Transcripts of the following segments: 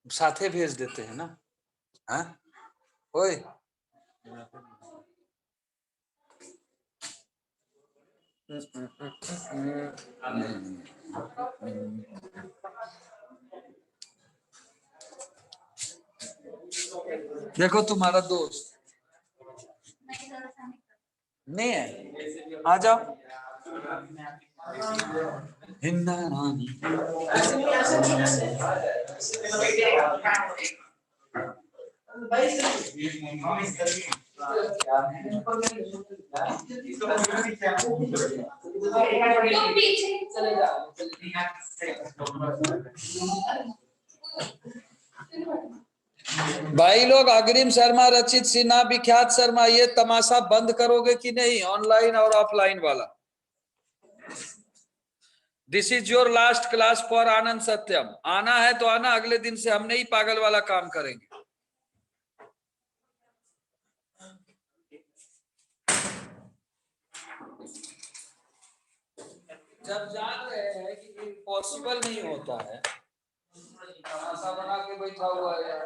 साथे भेज देते हैं ना। हाँ ओए देखो तुम्हारा दोस्त नहीं है, आ जाओ। हिंदा रानी भाई लोग, अग्रिम शर्मा, रचित सिन्हा, विख्यात शर्मा, ये तमाशा बंद करोगे कि नहीं, ऑनलाइन और ऑफलाइन वाला? This is your last class for Anand Satyam. आना है तो आना, अगले दिन से हम नहीं पागल वाला काम करेंगे। जब जान रहे हैं कि पॉसिबल नहीं होता है, तमाशा बना के बैठा हुआ है यार।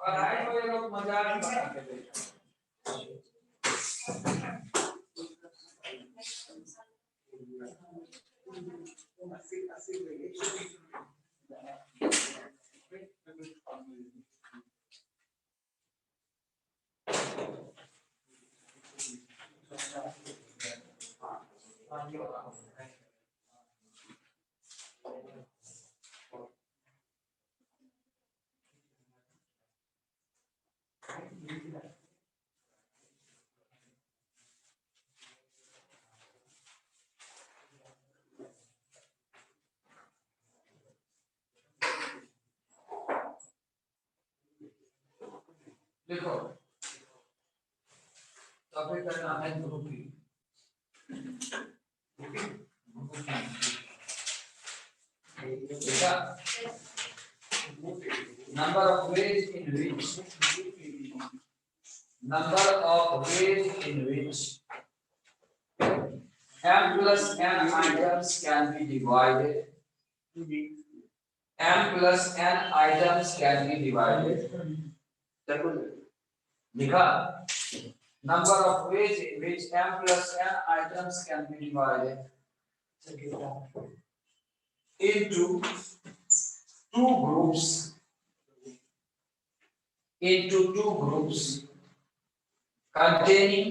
पढ़ाई को ये लोग मजाक बना के बैठे। देखो टॉपिक का नाम है grouping. number of ways in which m plus n items can be divided. M plus n items can be divided. लिखा number of ways in which m plus n items can be divided into two groups containing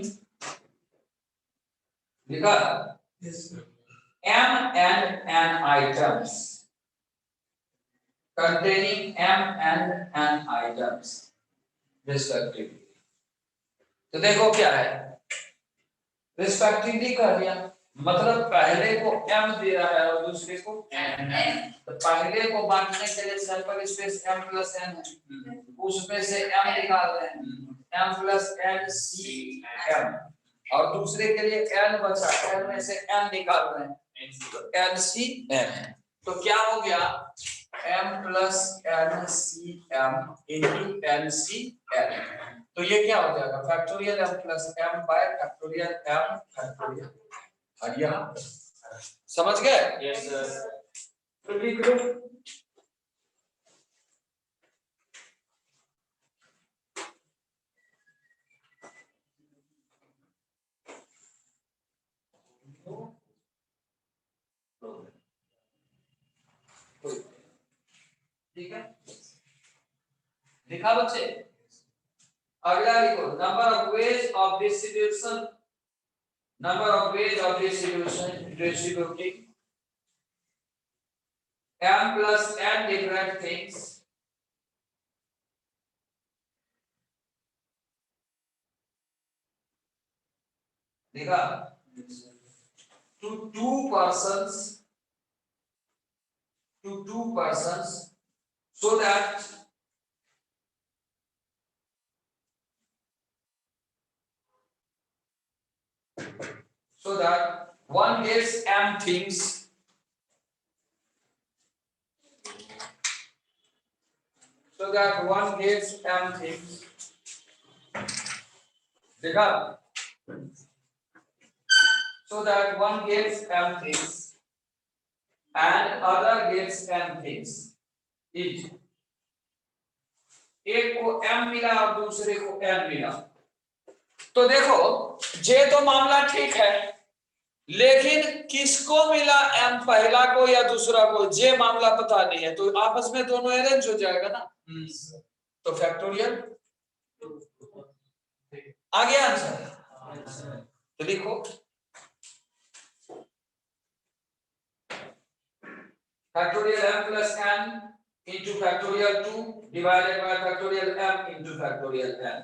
लिखा m and n items containing m and n items respectively। तो देखो क्या है, respectively कर दिया, मतलब पहले को m दे रहा है और दूसरे को n। तो पहले को बांटने के लिए sample space m plus n है, उसमें से m निकाल रहे हैं, m plus n c m, और दूसरे के लिए n बचा, n में से m निकाल रहे हैं, n c m। तो क्या हो गया, m plus n c m into n c m। तो ये क्या हो जाएगा, factorial m plus m bye factorial m factorial. और यहाँ समझ गए? Yes sir. तो लिख लो ठीक है, लिखा बच्चे? अगला लिखो number of ways of distribution, number of ways of distributing m plus n different things देखा to two persons so that one gets m things so that one gets m things. देखा? So that one gets m things and other gets n things. Each. एक को m मिला और दूसरे को n मिला। तो देखो ये तो मामला ठीक है, लेकिन किसको मिला m, पहला को या दूसरा को, ये मामला पता नहीं है। तो आपस में दोनों अरेंज हो जाएगा ना, तो फैक्टोरियल आ गया आंसर। तो लिखो factorial m plus n into factorial 2 divided by factorial m into factorial n.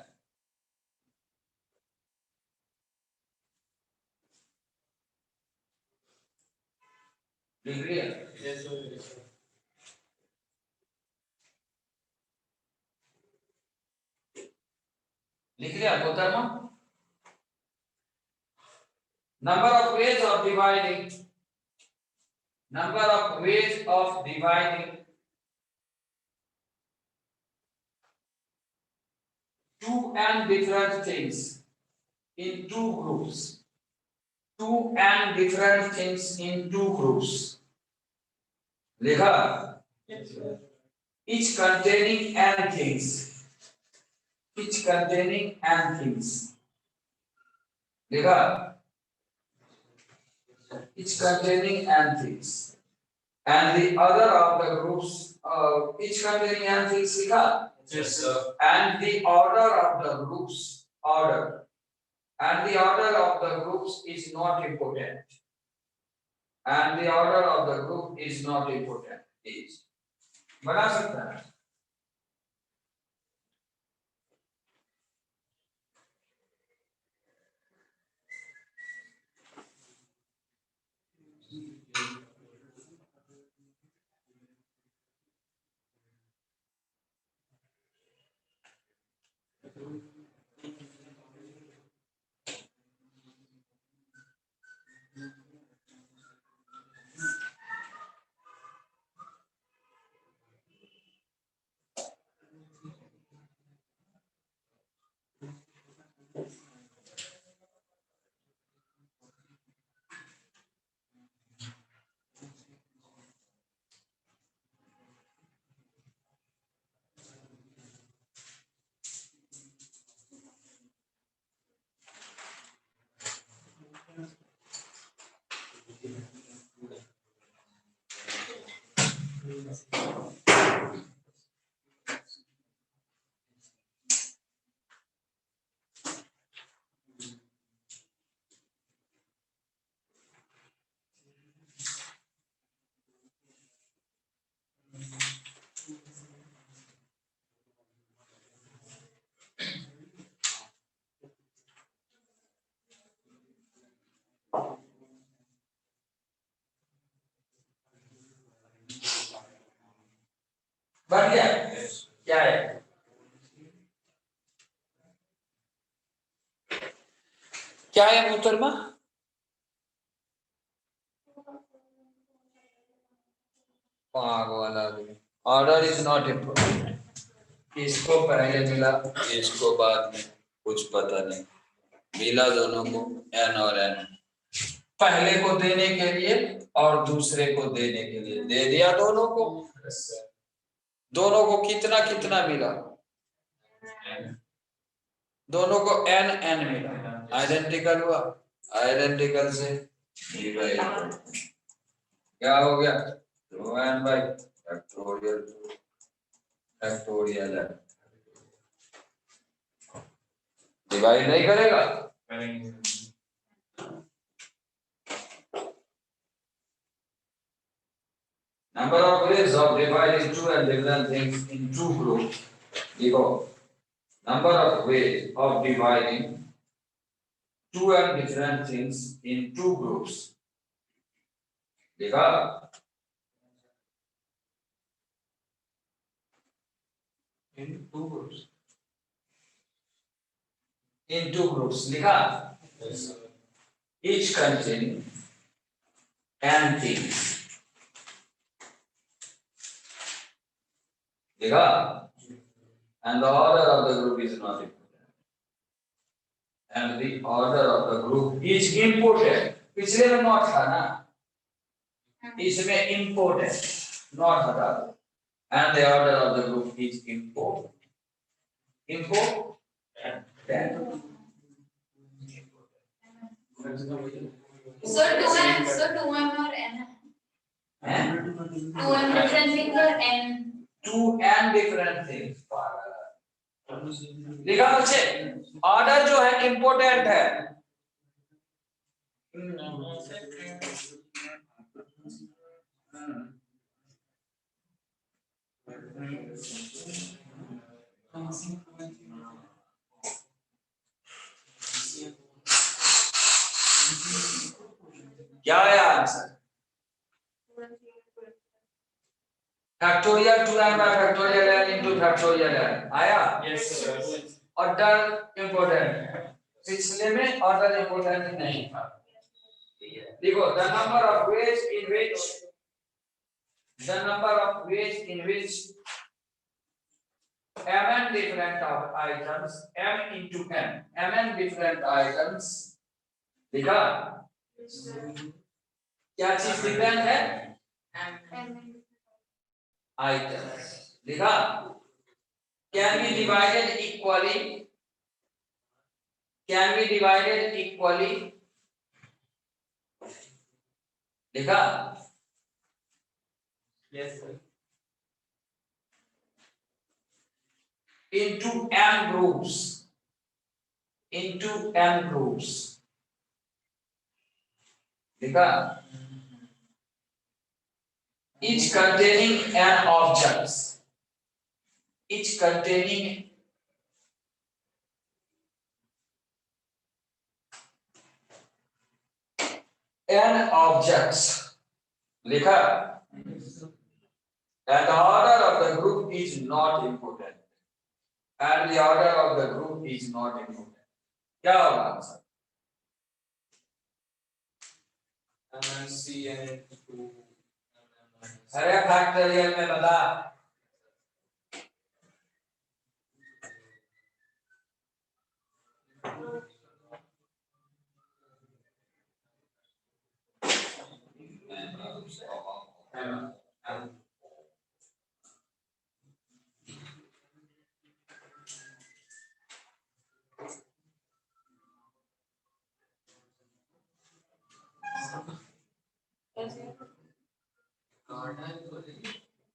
लिख लिया? Yes sir. लिख लिया मोहतरमा? Number of ways of dividing. Number of ways of dividing two and different things in two groups. Two and different things in two groups. लिखा? Each containing n things. Each containing n things. लिखा? Each containing n things. And the other of the groups, each containing n things लिखा? Yes sir. And the order of the groups, and the order of the groups is not important. And the order of the group is not important. Is बना सकता है? बन गया? क्या है? क्या है मोहतरमा? Order is not important. इसको पहले मिला, इसको बाद में, कुछ पता नहीं, मिला दोनों को n और n, पहले को देने के लिए और दूसरे को देने के लिए दे दिया दोनों को। दोनों को कितना कितना मिला? दोनों को n n मिला, आइडेंटिकल हुआ, आइडेंटिकल से डिवाइड, क्या हो गया? 2n by factorial 2 फैक्टोरियल है। डिवाइड नहीं करेगा? Number of ways of dividing two and different things in two groups. देखो, number of ways of dividing two and different things in two groups. देखा? In two groups. In two groups. लिखा? Yes, sir. Each containing n things. देखा? and the order of the group is not important. And the order of the group is important. पिछले में not था ना, इसमें important, not हटा दो. And the order of the group is important. Important. So 2m or n? And 2m different things or n? two and different things. लिखा बच्चे, order जो है इम्पोर्टेंट है. क्या है answer? Factorial 2n by factorial n into factorial n आया? Yes, sir. Order important है. पिछले में ऑर्डर इम्पोर्टेंट नहीं था. देखो, the number of ways in which mn different of items, m into mn different items, देखा? क्या चीज डिपेंड है? Items. देखा? Can be divided equally. Can be divided equally. देखा? Yes, sir. Into m groups. Into m groups. देखा? Each containing n objects. Each containing n objects. लिखा? And the order of the group is not important. And the order of the group is not important. क्या होगा answer? MNCN to अरे factorial में बता.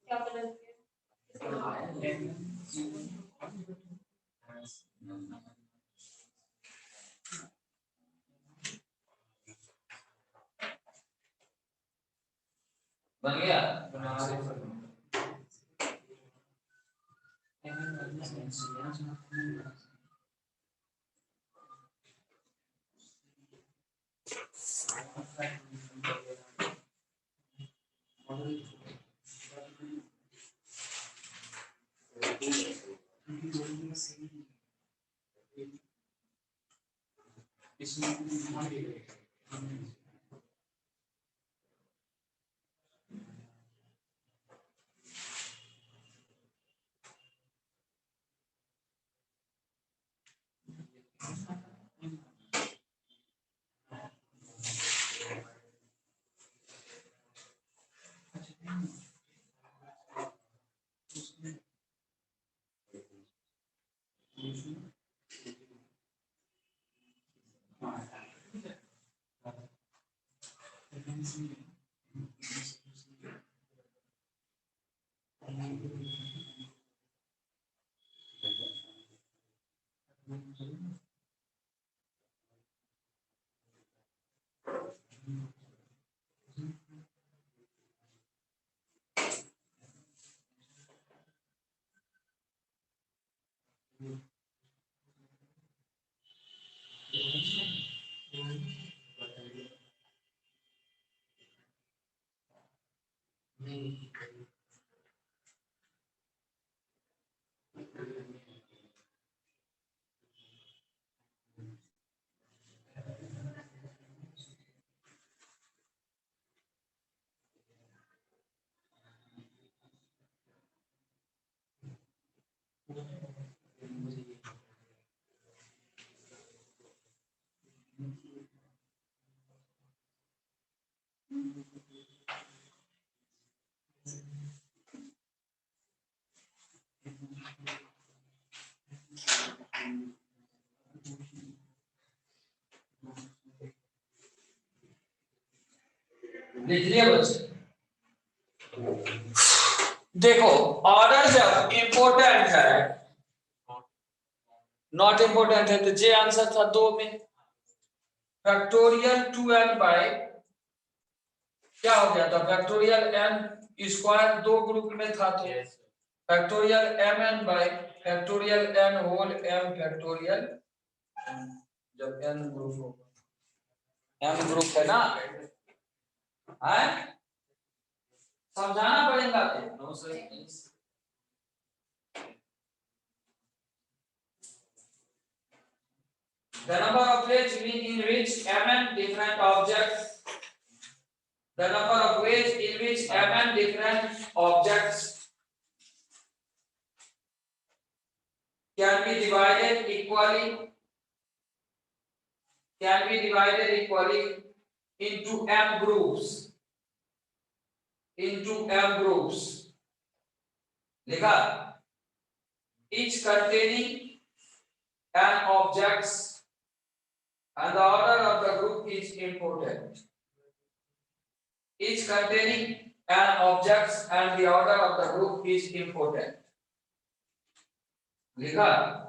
क्या बदल बन गया? लिख लिए बच्चे? देखो ऑर्डर जब इंपॉर्टेंट है, नॉट इंपॉर्टेंट है तो जे आंसर था 2 में। फैक्टोरियल 2n बाय क्या हो गया था, फैक्टोरियल n स्क्वायर 2 ग्रुप में था तो factorial mn by factorial n whole m factorial जब n ग्रुप होगा, m ग्रुप है ना, है समझाना पड़ेगा। No sir the number of ways in which mn different objects, the number of ways in which mn different objects can be divided equally into m groups, लिखा, each containing n objects and the order of the group is important. Each containing n objects and the order of the group is important. लिखा,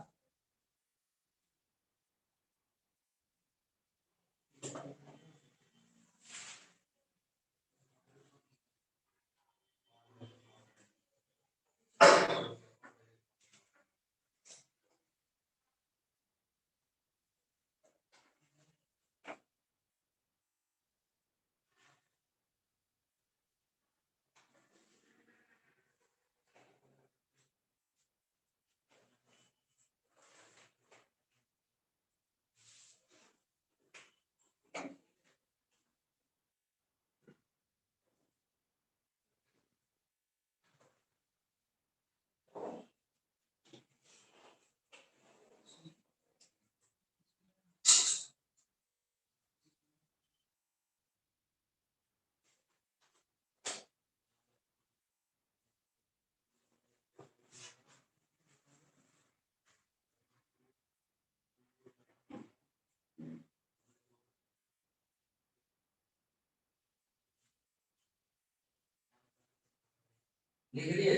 लिख लिए?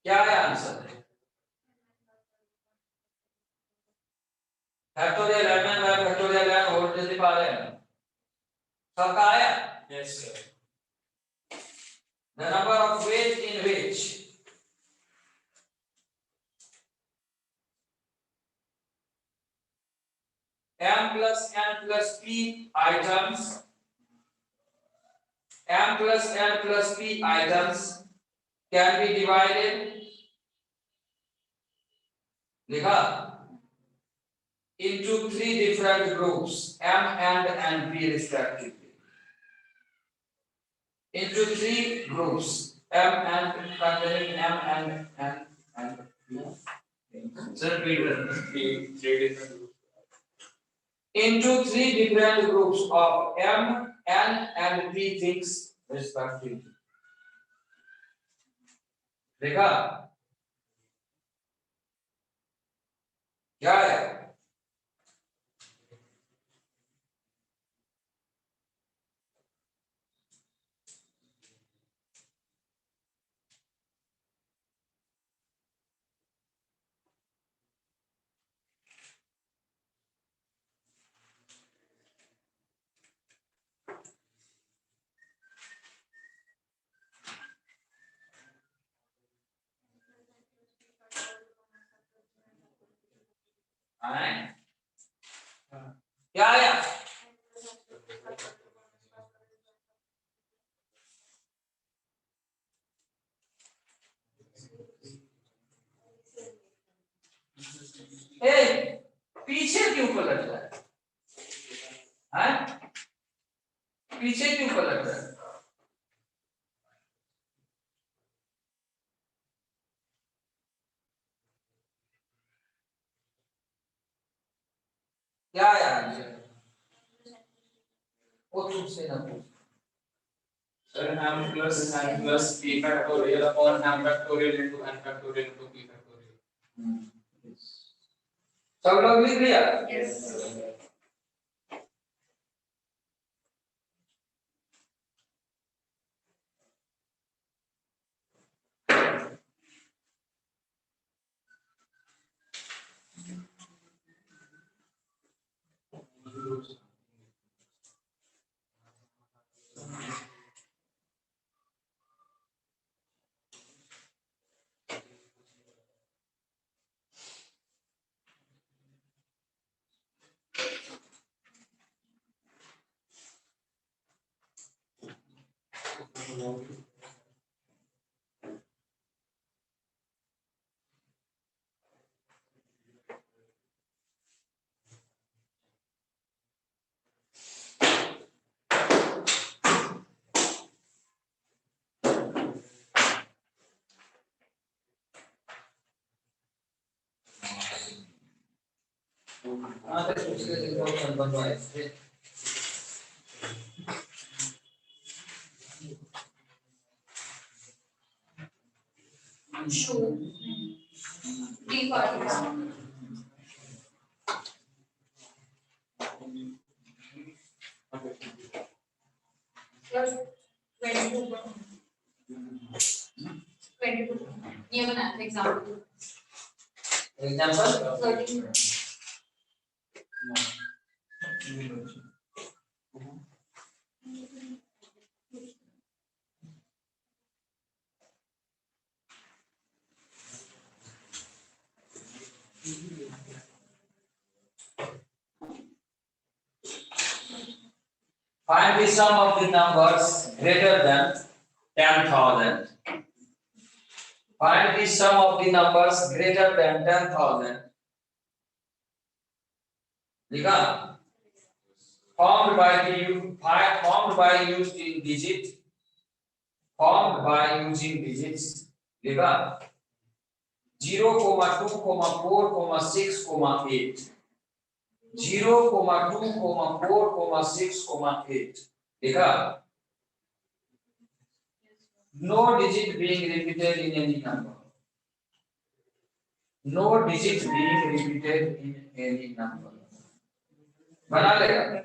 क्या है answer? Factorial mn by factorial n whole जल्दी पा रहे हैं सबका आया? Yes sir. The number of ways in which m plus n plus p items, m plus n plus p items can be divided, लिखा, into 3 different groups m and p respectively, into 3 groups m and containing m and Sir, three different groups. into 3 different groups of m n and p things respectively, देखा क्या है? क्या आया? पीछे क्यों पलट रहा है? पीछे क्यों पलट रहा है? क्या यार वो तुझसे ना पूछ। Sir, m plus n plus p factorial upon m factorial into n factorial into p factorial. सब लोग लिख लिया? Yes. हाँ तो उसके लिए क्वेश्चन बनवाए थे show D part plus 22 ये बना example example 13 find the sum of the numbers greater than 10,000 find the sum of the numbers greater than 10,000 लिखा formed by using digit formed by using digits लिखा 0, 2, 4, 6, 8 0, 2, 4, 6, 8 लिखा no digit being repeated in any number no digit being repeated in any number बना लेगा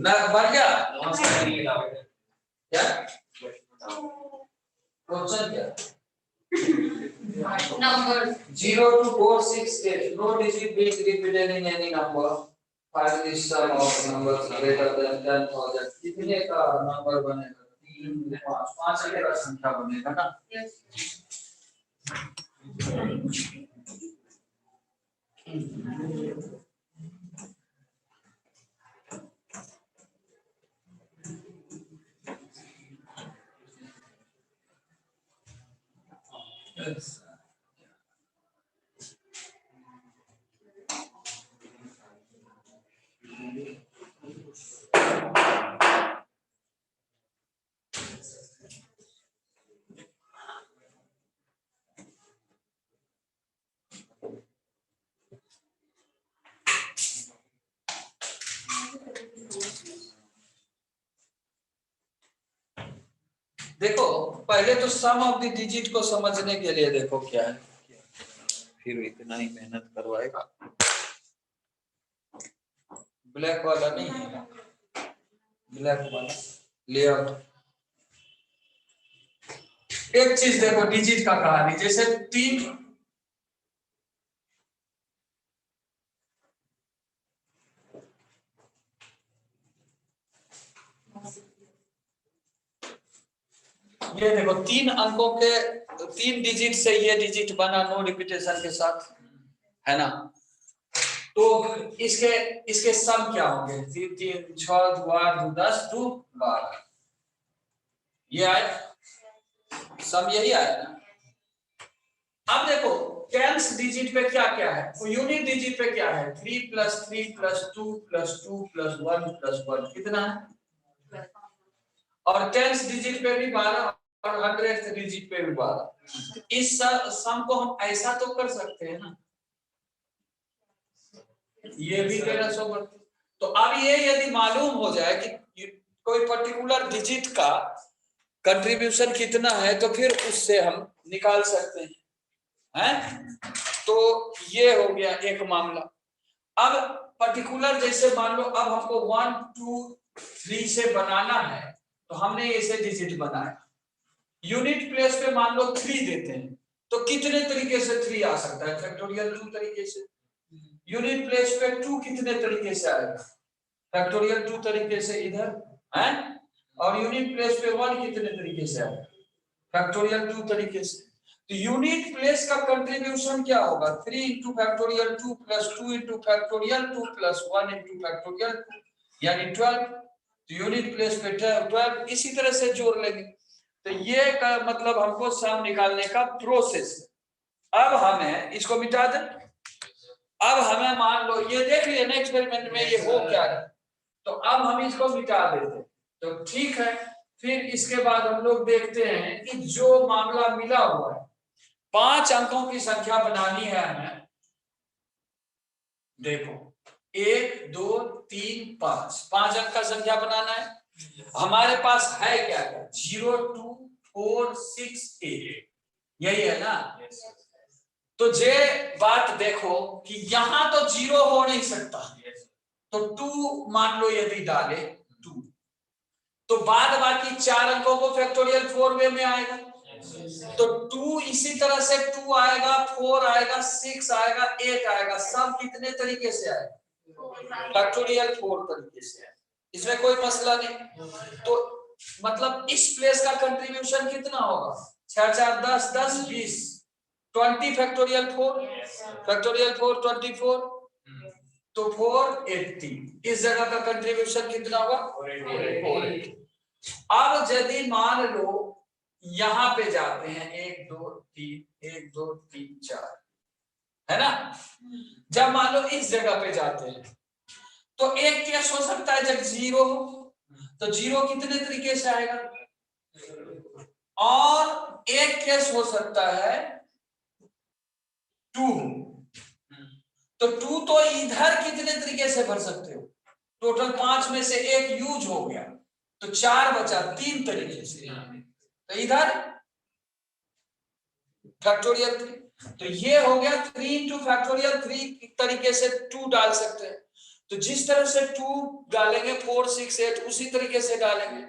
ना बन गया क्या question क्या number 0 to 4 6 8 no digit being repeated in any number find the sum of numbers greater than 10,000 कितने का number बनेगा 3 5 5 अंक का संख्या बनेगा ना देखो पहले तो सम ऑफ द डिजिट को समझने के लिए देखो क्या है, फिर इतना ही मेहनत करवाएगा। ब्लैक वाला नहीं है, ब्लैक वाला लेआउट। एक चीज देखो डिजिट का कहानी, जैसे 3 ये देखो 3 अंकों के 3 डिजिट से ये डिजिट बना, नो रिपीटेशन के साथ, है ना। तो इसके सम क्या होंगे? 3 3 6 2 8 2 10 2 12, ये आए सम, यही आया ना। अब देखो टेंस डिजिट पे क्या क्या है, यूनिट डिजिट पे क्या है? 3 + 3 + 2 + 2 + 1 + 1 कितना है? और टेंस डिजिट पे भी 12 और 100th डिजिट पे भी 12। इस सम को हम ऐसा तो कर सकते हैं ना, ये भी 1332। तो अब ये यदि मालूम हो जाए कि कोई पर्टिकुलर डिजिट का कंट्रीब्यूशन कितना है, तो फिर उससे हम निकाल सकते हैं। तो ये हो गया एक मामला। अब पर्टिकुलर जैसे मान लो अब हमको 1 2 3 से बनाना है, तो हमने ऐसे डिजिट बनाया। यूनिट प्लेस पे मान लो 3 देते हैं, तो कितने तरीके से 3 आ सकता है? फैक्टोरियल 2 तरीके से। यूनिट प्लेस पे 2 कितने तरीके से आएगा? फैक्टोरियल 2 तरीके से इधर है। और यूनिट प्लेस पे 1 कितने तरीके से आएगा? फैक्टोरियल 2 तरीके से। तो यूनिट प्लेस का कंट्रीब्यूशन क्या होगा? 3 × फैक्टोरियल 2 + 2 × फैक्टोरियल 2 + 1 × फैक्टोरियल 2 यानी 12। तो यूनिट प्लेस पे 12 इसी तरह से जोड़ लेंगे। तो ये का मतलब हमको सम निकालने का प्रोसेस। अब हमें इसको मिटा दें। अब हमें मान लो ये देख लिए ना एक्सपेरिमेंट में ये हो क्या है, तो अब हम इसको मिटा देते, तो ठीक है। फिर इसके बाद हम लोग देखते हैं कि जो मामला मिला हुआ है, 5 अंकों की संख्या बनानी है हमें। देखो 1 2 3 5 5 अंक का संख्या बनाना है। हमारे पास है क्या क्या? 0 2 4 6 8, यही है ना। तो जे बात देखो कि यहां तो 0 हो नहीं सकता, तो 2 मान लो यदि डाले 2, तो बाद बाकी 4 अंकों को फैक्टोरियल 4 वे में आएगा। तो 2 इसी तरह से 2 आएगा, 4 आएगा, 6 आएगा, 8 आएगा। सब कितने तरीके से आएगा? फैक्टोरियल 4 तरीके से। इसमें कोई मसला नहीं। तो मतलब इस प्लेस का कंट्रीब्यूशन कितना होगा? 6 4 10 10 20 20 फैक्टोरियल 4 फैक्टोरियल 4 24, तो 480। इस जगह का कंट्रीब्यूशन कितना होगा? 480। अब यदि मान लो यहां पे जाते हैं 1 2 3 1 2 3 4, है ना। जब मान लो इस जगह पे जाते हैं, तो एक केस हो सकता है जब 0 हो, तो 0 कितने तरीके से आएगा? और एक केस हो सकता है 2, तो 2 तो इधर कितने तरीके से भर सकते हो? टोटल 5 में से 1 यूज हो गया, तो 4 बचा 3 तरीके से। तो इधर फैक्टोरियल 3, तो ये हो गया 3 × फैक्टोरियल 3 तरीके से 2 डाल सकते हैं। तो जिस तरह से 2 डालेंगे 4 6 8 उसी तरीके से डालेंगे।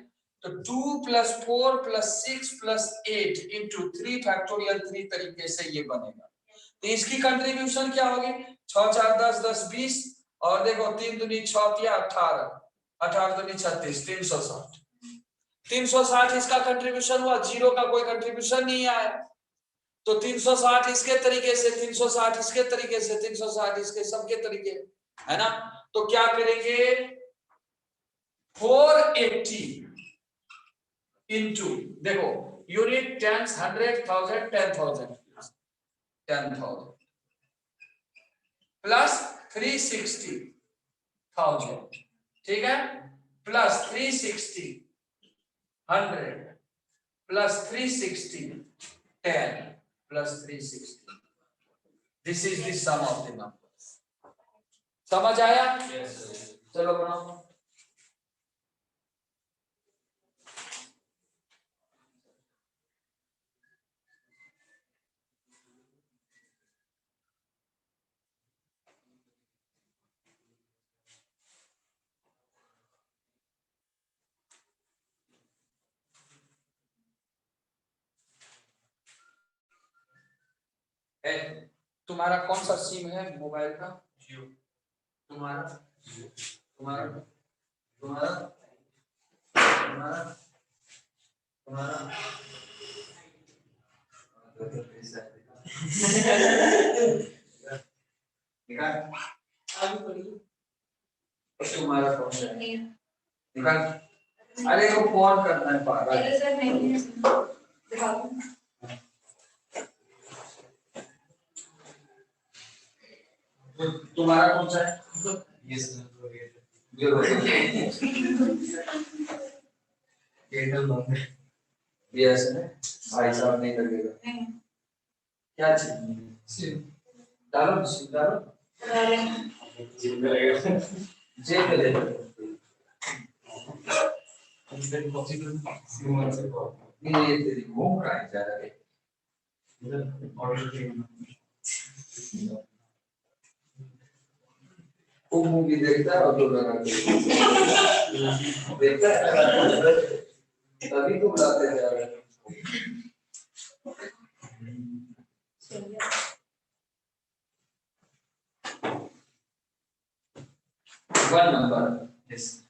तो 2 + 4 + 6 + 8 × 3 फैक्टोरियल 3 तरीके से ये बनेगा। तो इसकी कंट्रीब्यूशन क्या होगी? 6 4 10 10 20, और देखो 3 दूनी 6 × 18 18 दूनी 36 360 360 इसका कंट्रीब्यूशन हुआ। 0 का कोई कंट्रीब्यूशन नहीं आया। तो 360 इसके तरीके से, 360 इसके तरीके से, 360 इसके, सबके तरीके, है ना। तो क्या करेंगे, 480 इंटू, देखो यूनिट, टेंस, 100,000, 10,000, 10,000 प्लस 360,000, ठीक है, plus 360, 100 plus 360, 10 plus 360, this is the sum of the numbers. समझ आया? चलो बनाओ। तुम्हारा कौन सा सिम है मोबाइल का? जियो। तुम्हारा? तुम्हारा? तुम्हारा? तुम्हारा? तुम्हारा? तुम्हारा कौन सा है? निकाल। अरे वो फोन करना है पागल। सर नहीं दिखाओ। तुम्हारा कौन सा है? Yes, यस है। भाई साहब नहीं लगेगा। क्या चीज? डालो, डालो। जेब में ले लो। ये तेरी घूम रहा है जा रहा है। वो मूवी देखता है और तो लगा देखता है, तभी तो बुलाते जा रहे हैं। One number. Yes.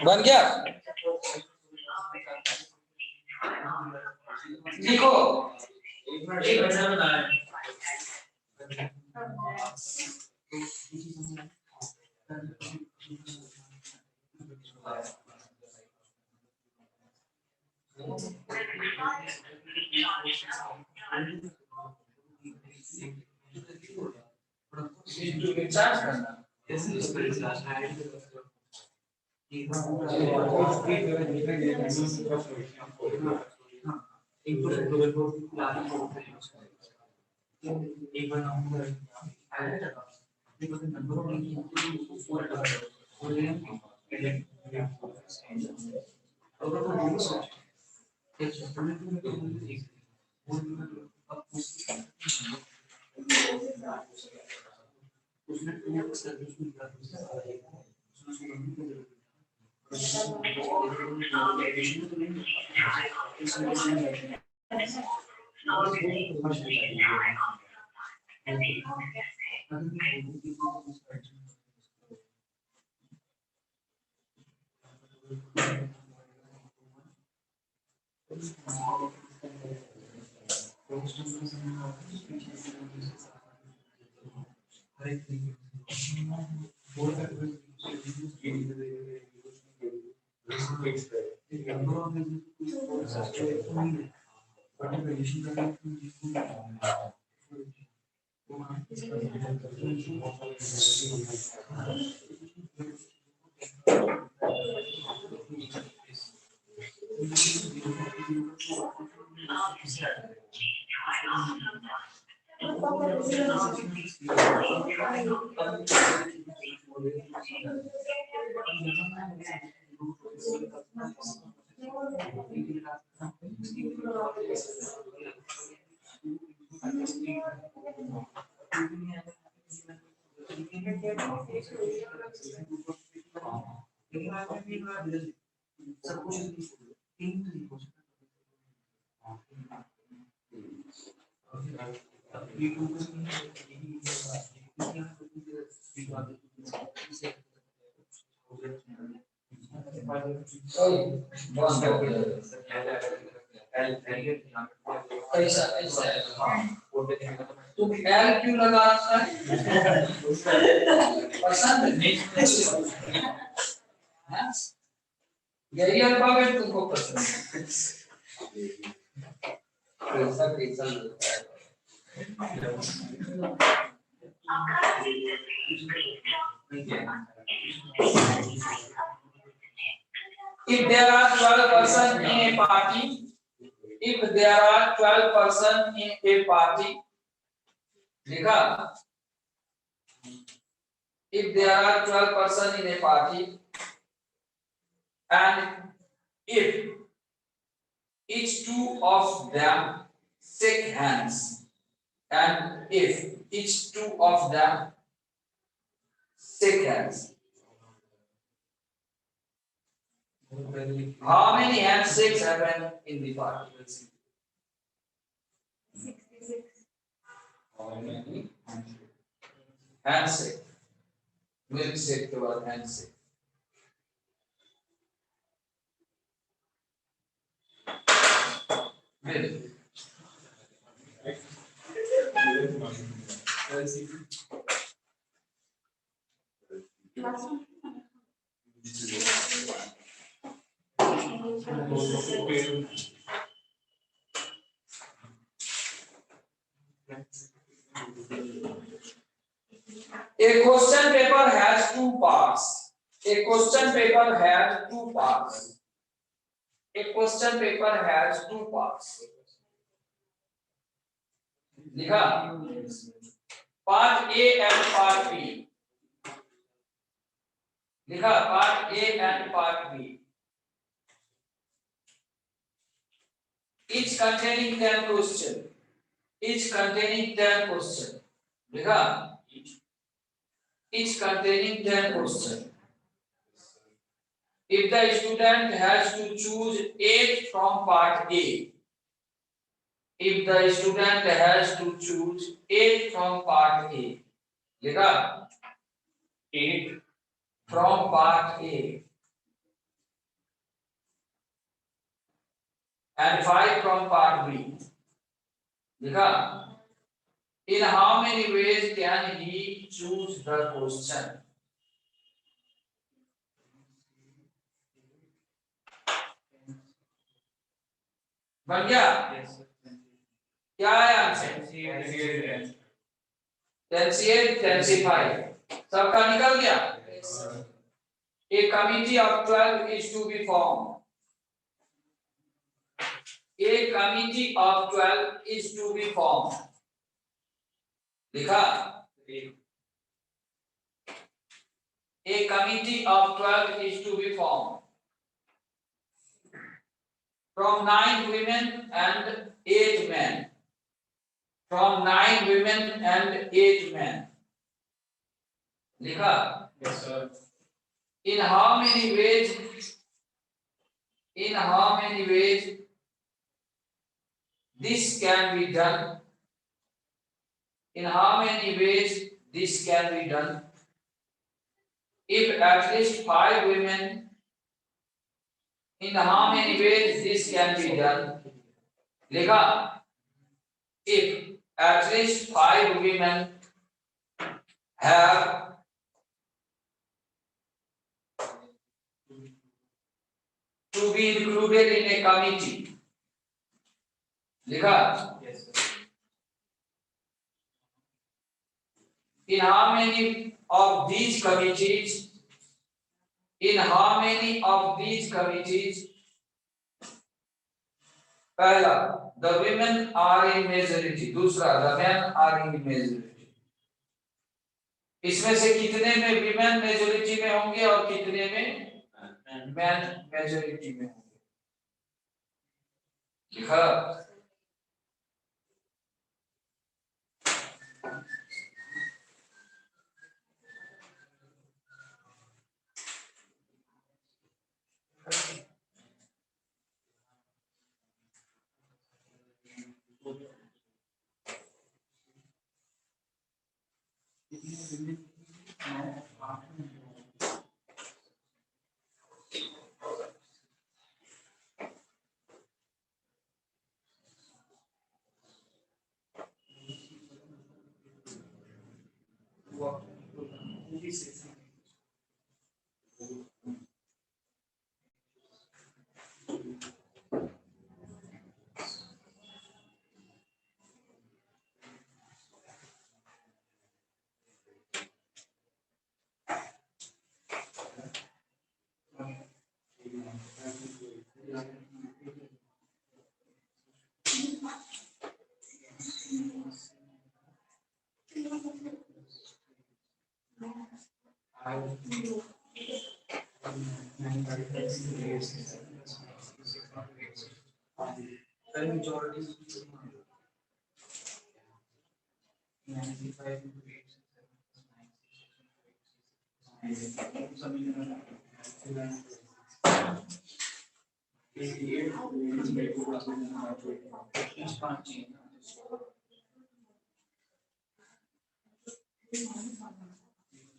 बन गया? लिखो। एक बच्चा बना है। चार्ज करना। ऐसा ऐसा तुम एल क्यों लगा रखा है? पसंद नहीं है? यही अल्फाबेट तुमको पसंद है? कैसा कैसा लगता है? If there are 12 persons in a party, if there are 12 persons in a party, लिखा, if there are 12 persons in a party, and if each two of them shake hands, and if each two of them shake hands, how many handshakes happen in the party? 66. How many handshake? Milkshake के बाद handshake. Milk. Last one. A question paper has two parts. A question paper has two parts. A question paper has two parts. लिखा part A and part B. लिखा part A and part B. Each containing 10 questions. Each containing 10 questions. लिखा each containing 10 questions. If the student has to choose 8 from part A, if the student has to choose 8 from part A, लिखा 8 from part A and 5 from part B, लिखा in how many ways can he choose the question? बन गया? क्या है answer? 10C8, 10C5 सबका निकल गया? A committee of 12 is to be formed. A committee of 12 is to be formed. लिखा A committee of 12 is to be formed from 9 women and 8 men. From 9 women and 8 men. लिखा Yes, sir. in how many ways? In how many ways this can be done? In how many ways this can be done? If at least 5 women, in how many ways this can be done? लिखा if at least 5 women have to be included in a committee. लिखा Yes, sir. in how many of these committees? In how many of these committees? पहला, the women are in majority. दूसरा, the men are in majority. इसमें से कितने में women majority में होंगे और कितने में मैन मेजोरिटी में होंगे? लिखा।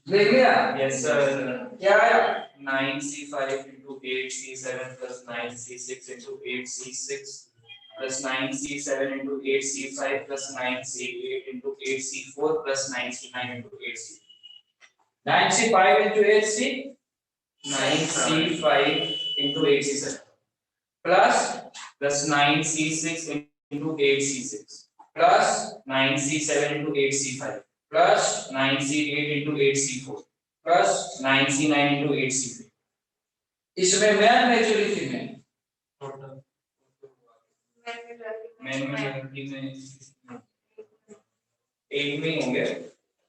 ले लिया? Yes sir. क्या आया? 9c5 into 8c7 plus 9c6 into 8c6 plus 9c7 into 8c5 plus 9c8 into 8c4 plus 9c9 into 8c. 9c5 into 8c 9c5 into 8c7 plus 9c6 into 8c6 plus 9c7 into 8c5 plus 9c8 into 8c4 plus 9c9 into 8c3. इसमें man majority में man majority में एक में ही होंगे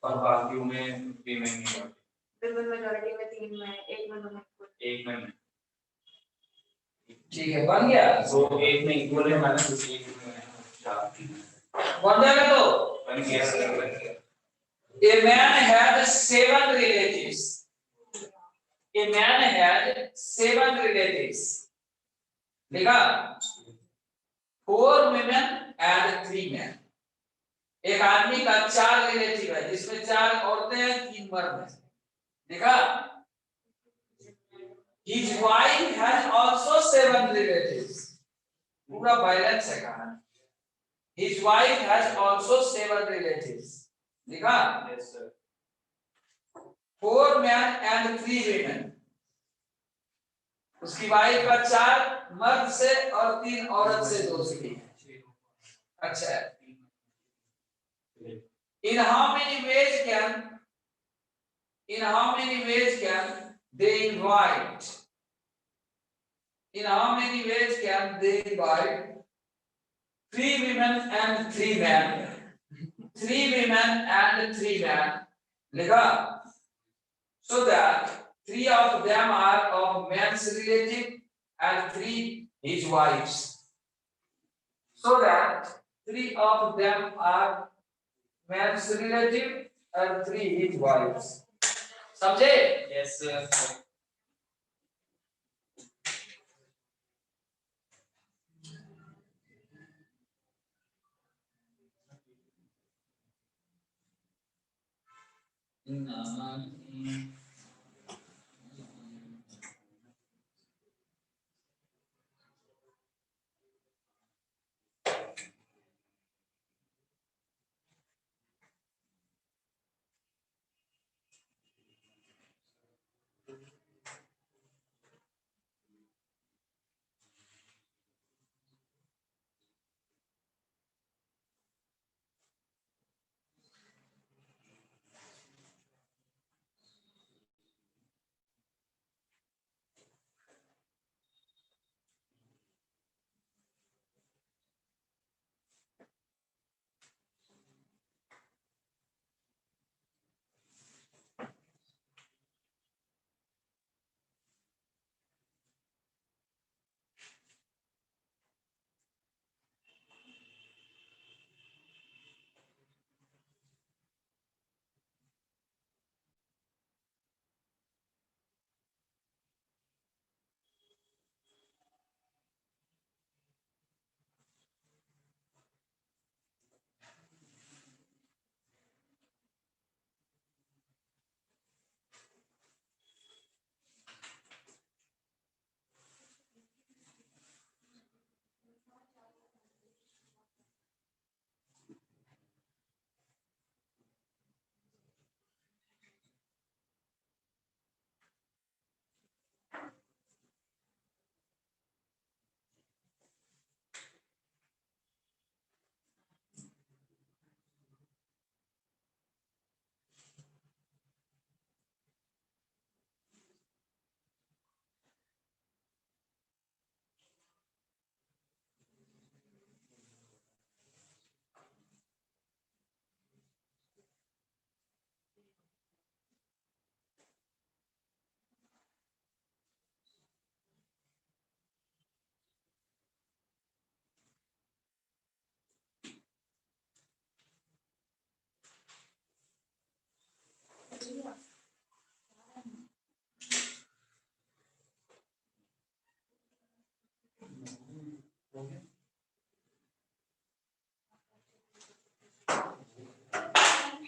और बाकियों में भी में नहीं होंगे। विमेन मेजॉरिटी में 3 में, एक में दोनों इक्वल। एक में ठीक है, बन गया। तो एक में इक्वल है माना तो एक में चार बन जाएगा तो बन गया सर बन गया। A man had 7 relatives. A man had 7 relatives. लिखा 4 women and 3 men. एक आदमी का 4 रिलेटिव है जिसमें 4 औरतें हैं 3 मर्द हैं। लिखा His wife has also 7 relatives. पूरा बैलेंस है कहानी। His wife has also 7 relatives. लिखा Yes sir. 4 men and 3 women. उसकी वाइफ का 4 मर्द से और 3 औरत से दोस्ती है। अच्छा है। In how many ways they invite? In how many ways can they invite 3 women and 3 men? 3 women and 3 men. लिखा so that 3 of them are of men's relative and 3 his wives. So that 3 of them are men's relative and 3 his wives. समझे? Yes sir.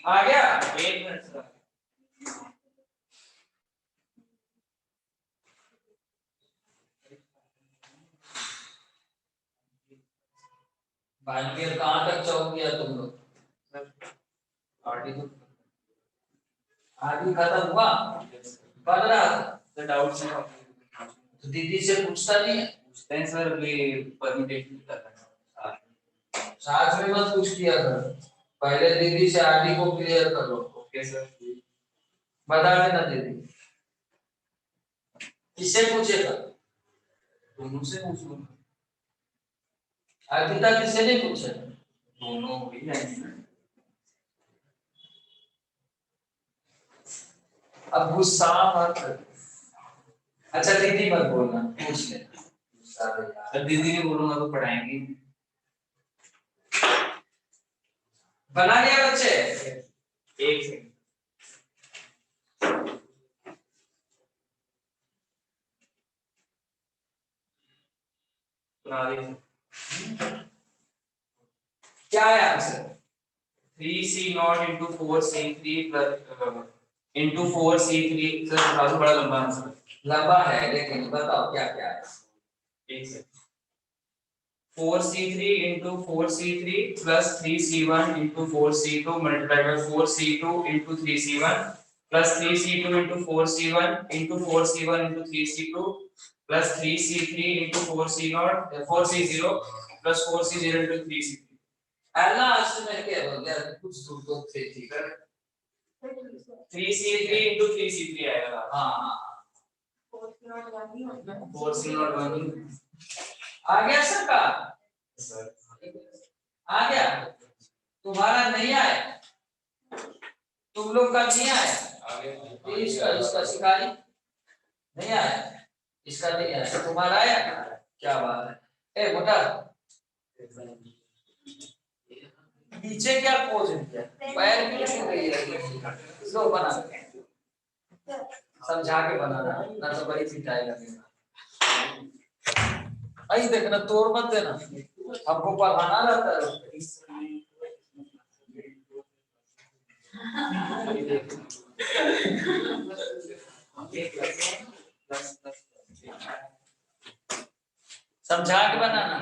आ गया? एक minute sir. Binary कहाँ तक चौक किया तुम लोग? RD तो आरडी खत्म हुआ, पढ़ रहा था सर डाउट से तो दीदी से पूछता नहीं है? पूछते हैं सर, ये परम्यूटेशन करना है। साथ में मत पूछ किया कर, पहले दीदी से आरडी को क्लियर कर लो। Okay sir. बता देना दीदी। किससे पूछेगा? दोनों से पूछ लो। अभी तक किससे नहीं पूछे? दोनों हो ही जाएंगे। अब गुस्सा मत कर। अच्छा दीदी मत बोलना, पूछ ले। सर दीदी ने बोलूंगा तो पढ़ाएंगे। बना लिया बच्चे? एक सेकंड। बना दी। क्या है answer? 3c0 into 4c3 plus into 4c3 sir काफी बड़ा लंबा आंसर लंबा है लेकिन बताओ क्या क्या है? एक second. 4c3 into 4c3 plus 3c1 into 4c2 multiplied by 4c2 into 3c1 plus 3c2 into 4c1 into 4c1 into 3c2 plus 3c3 into 4c0 4c0 plus 4c0 into 3c3। Last में क्या हो गया? कुछ दूर तो थी कर 3c3 into 3c3 आएगा। हाँ 4c0 1 आ गया सबका? सर आ गया? तुम्हारा नहीं आया? तुम लोग का नहीं आया? आगे इसका शिकारी नहीं आया, इसका नहीं आया, तुम्हारा आया? क्या बात है। ए बेटा पीछे क्या पोज दिया? पैर पीछे गई है, लो बना समझा के बनाना ना तो बड़ी पिटाई लगेगा। आई देखना तोड़ मत देना, हमको पढ़ाना रहता है। समझा के बनाना।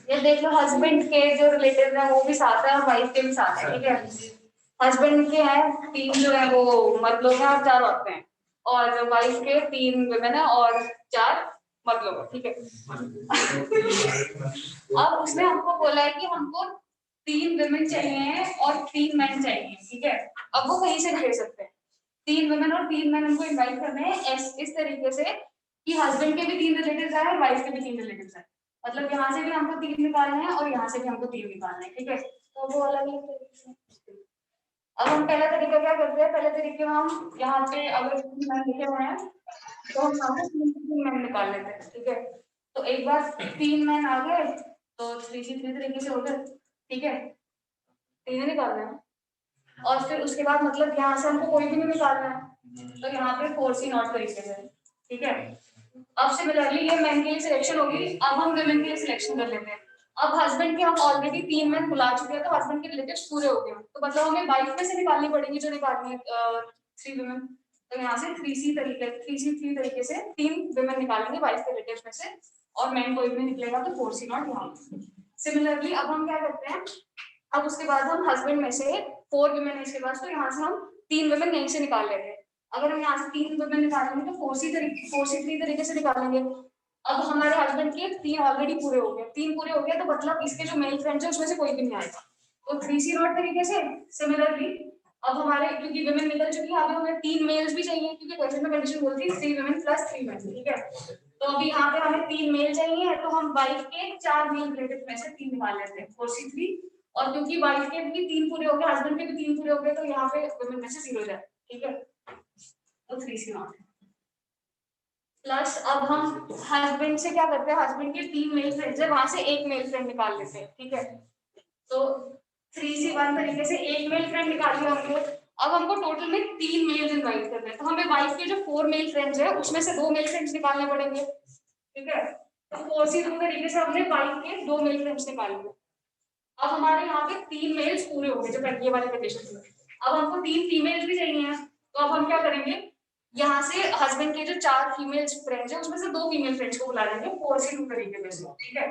ये देख लो, हस्बैंड के जो रिलेटिव है वो भी साथ है और वाइफ के भी साथ है, ठीक है। हस्बैंड के हैं 3 जो है वो मर्द लोग हैं और 4 औरतें हैं, और वाइफ के 3 वुमेन है और 4 मर्द लोग हैं, ठीक है। अब उसने हमको बोला है कि हमको 3 वुमेन चाहिए और 3 मेन चाहिए, ठीक है। अब वो कहीं से भी ले सकते हैं, 3 वुमेन और 3 मेन हमको इनवाइट करने हैं इस तरीके से कि हस्बैंड के भी 3 रिलेटिव्स आए और वाइफ के भी 3 रिलेटिव्स आए। मतलब यहाँ से भी हमको 3 निकालने हैं और यहाँ से भी हमको 3 निकालने हैं, ठीक है। तो वो अलग अलग तरीके से। अब हम पहला तरीका क्या करते हैं? पहले तरीके में हम यहाँ पे अगर 3 मैन लिखे हुए हैं तो हम यहाँ पे 3 मैन निकाल लेते हैं, ठीक है। तो एक बार 3 मैन आ गए तो 3C3 तरीके से हो गए, ठीक है, 3 निकालना है। और फिर उसके बाद मतलब यहाँ से हमको कोई भी नहीं निकालना है, तो यहाँ पे 4C0 तरीके से, ठीक है। अब सिमिलरली ये मैन के लिए सिलेक्शन होगी, अब हम वुमेन के लिए सिलेक्शन कर लेते हैं। अब हस्बैंड के हम ऑलरेडी 3 मैन बुला चुके हैं तो हस्बैंड के रिलेटिव्स पूरे हो गए, तो मतलब हमें वाइफ में से निकालनी पड़ेगी जो निकालनी है 3 वुमेन। तो यहाँ से 3C3 तरीके से 3 वुमेन निकालेंगे वाइफ के रिलेटिव्स में से, और मैन कोई भी निकलेगा तो 4C0 यहाँ। सिमिलरली अब हम क्या करते हैं, अब उसके बाद हम हस्बैंड में से 4 वुमेन है इसके पास, तो यहाँ से हम 3 वुमेन यहीं से निकाल लेते हैं। अगर हम यहाँ से 3 वुमेन निकालेंगे तो 4C3 तरीके से निकालेंगे। अब हमारे हस्बैंड के 3 ऑलरेडी पूरे हो गए, 3 पूरे हो गए तो मतलब इसके जो मेल फ्रेंड्स है उसमें से कोई भी नहीं आएगा, तो 3C0 तरीके से। सिमिलरली अब हमारे क्योंकि विमेन निकल चुकी है, अभी हमें 3 मेल्स भी चाहिए क्योंकि क्वेश्चन में कंडीशन बोलती है 3 women + 3 men, ठीक है। तो अभी यहाँ पे हमें 3 मेल चाहिए, तो हम वाइफ के 4 मेल ब्रैकेट में से 3 निकाल लेते हैं 4c3, और क्योंकि वाइफ के भी 3 पूरे हो गए, हस्बैंड के भी 3 पूरे हो गए, तो यहाँ पे वुमेन में से 0 जाए, ठीक है। तो 3c0 प्लस अब हम हस्बैंड से क्या करते हैं, हस्बैंड के 3 मेल फ्रेंड्स है, वहां से एक मेल फ्रेंड निकाल लेते हैं, ठीक है। तो 3c1 तरीके से एक मेल फ्रेंड निकाल लिया हमने। अब हमको टोटल में 3 मेल्स इनवाइट करने हैं, तो हमें वाइफ के जो 4 मेल फ्रेंड्स है उसमें से 2 मेल फ्रेंड्स निकालने पड़ेंगे, ठीक है। तो 4c2 तरीके से हमने वाइफ के 2 मेल फ्रेंड्स निकाल लिए। अब हमारे यहाँ पे 3 मेल्स पूरे हो गए जो पहले वाले कंडीशन थे। अब हमको 3 फीमेल्स भी चाहिए हैं, तो अब हम क्या करेंगे, यहाँ से हस्बैंड के जो 4 फीमेल फ्रेंड्स हैं उसमें से 2 फीमेल फ्रेंड्स को बुला लेंगे 4c2 तरीके से, ठीक है।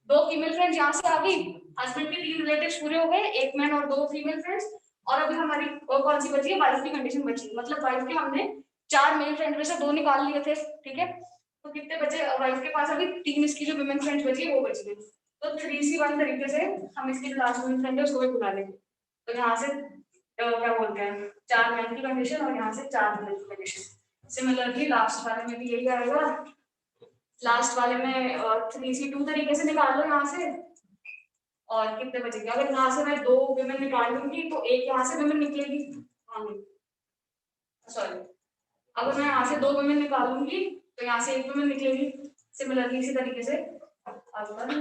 2 फीमेल फ्रेंड्स यहाँ से आ गई, हस्बैंड के 3 रिलेटिव्स पूरे हो गए, 1 मैन और 2 फीमेल फ्रेंड्स। और अभी हमारी कौन सी बची है, वाइफ की कंडीशन बची, मतलब वाइफ के हमने 4 मेल फ्रेंड में से 2 निकाल लिए थे, ठीक है। तो कितने बचे, वाइफ के पास अभी 3 इसकी जो विमेन फ्रेंड्स बची है वो बच गई। तो 3c1 तरीके से हम इसकी लास्ट विमेन फ्रेंड है उसको भी बुला लेंगे। तो यहाँ से क्या बोलते हैं, 4 मैन की कंडीशन और यहाँ से 4 विमेन की कंडीशन। सिमिलरली लास्ट वाले में भी यही आएगा, लास्ट वाले में 3c2 तरीके से निकाल लो यहाँ से। और कितने बचेंगे, अगर यहाँ से मैं 2 विमेन निकाल लूंगी तो एक यहाँ से विमेन निकलेगी, सॉरी, अगर मैं यहाँ से 2 विमेन निकालूंगी तो यहाँ से 1 विमेन निकलेगी। सिमिलरली इसी तरीके से आगे बढ़ लो।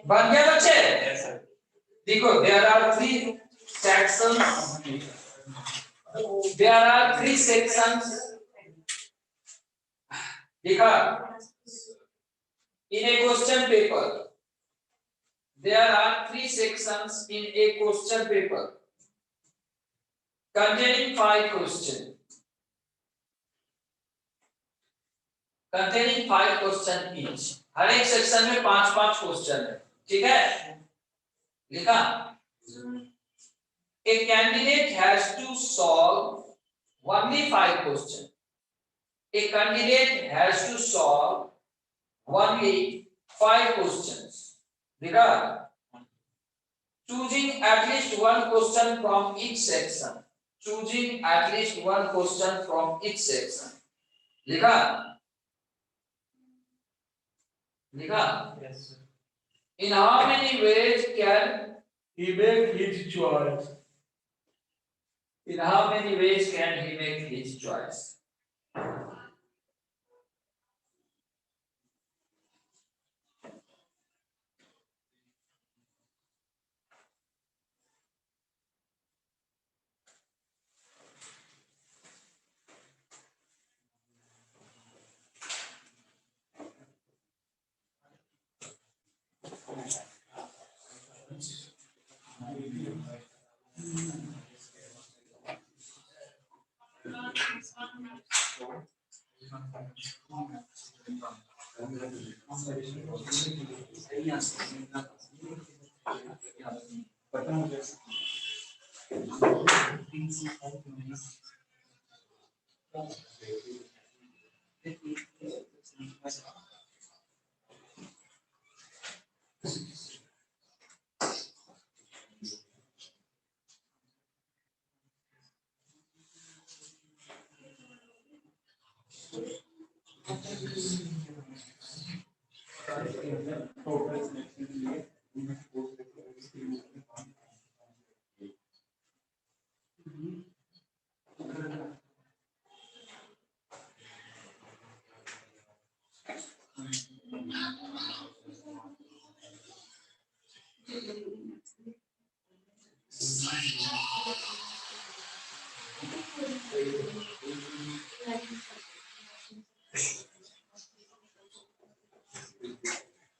बन गया बच्चे? देखो there are 3 sections, there are 3 sections, देखा, in a question paper there are 3 sections in a question paper containing 5 questions, containing 5 question each, हर एक सेक्शन में 5-5 क्वेश्चन है, ठीक है। लिखा, a candidate has to solve only 5 questions, a candidate has to solve only 5 questions, लिखा, choosing at least one question from each section, choosing at least one question from each section, लिखा, लिखा, Yes, sir. in how many ways can He made his choice. in how many ways can he make his choice?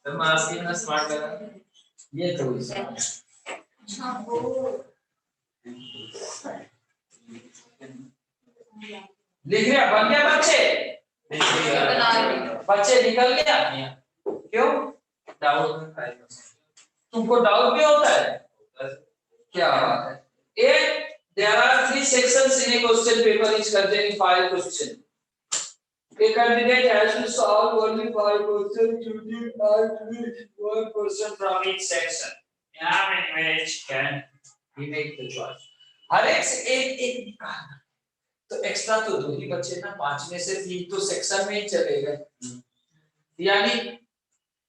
I'm asking a smart girl. ये तो इस लिख रहे, बन गया बच्चे? बच्चे निकल गया क्यों? डाउट में 5%. तुमको डाउट भी होता है? क्या बात है। एक there are 3 sections in a question paper is containing 5 questions. A candidate has to solve only 5 questions using one question from each section. In which can he make the choice? हर एक से एक एक निकालना। तो एक्स्ट्रा तो 2 ही बचे ना, 5 में से 3 तो सेक्शन में ही चले गए। यानी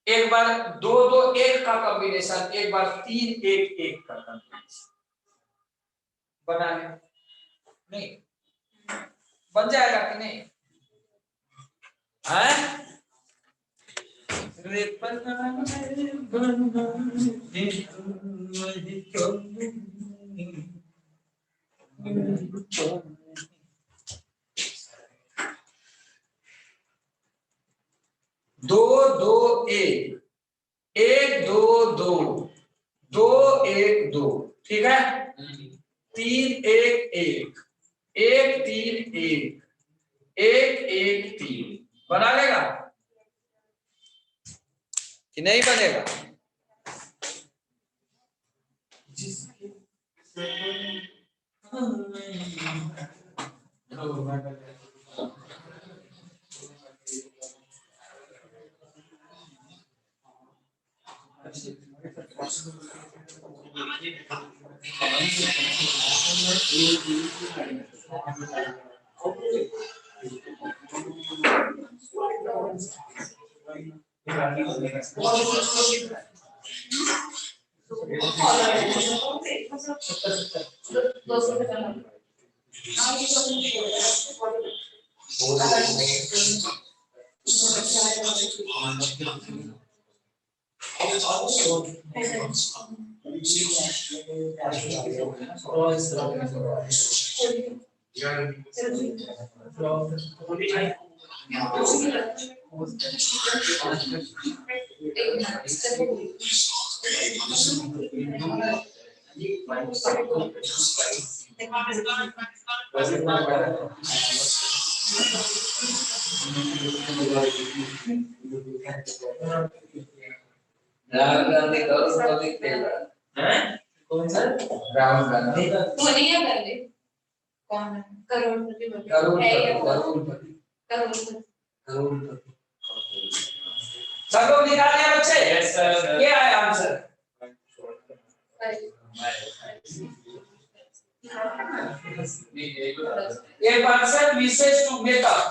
एक बार 2 1 का कॉम्बिनेशन, एक बार 3 1 1 का कॉम्बिनेशन बना ले। नहीं बन जाएगा कि नहीं? हैं? दो दो एक, 1 2 2, 2 1 2, ठीक है? 3 1 1, 1 3 1, 1 1 3 बना लेगा कि नहीं बनेगा? राहुल गांधी करोड़ पति थे हैं? कौन सा? राहुल गांधी वो नहीं है पहले कौन है? करोड़पति सब लोग निकाल लिया बच्चे? Yes, sir. क्या है answer? A person wishes to make up.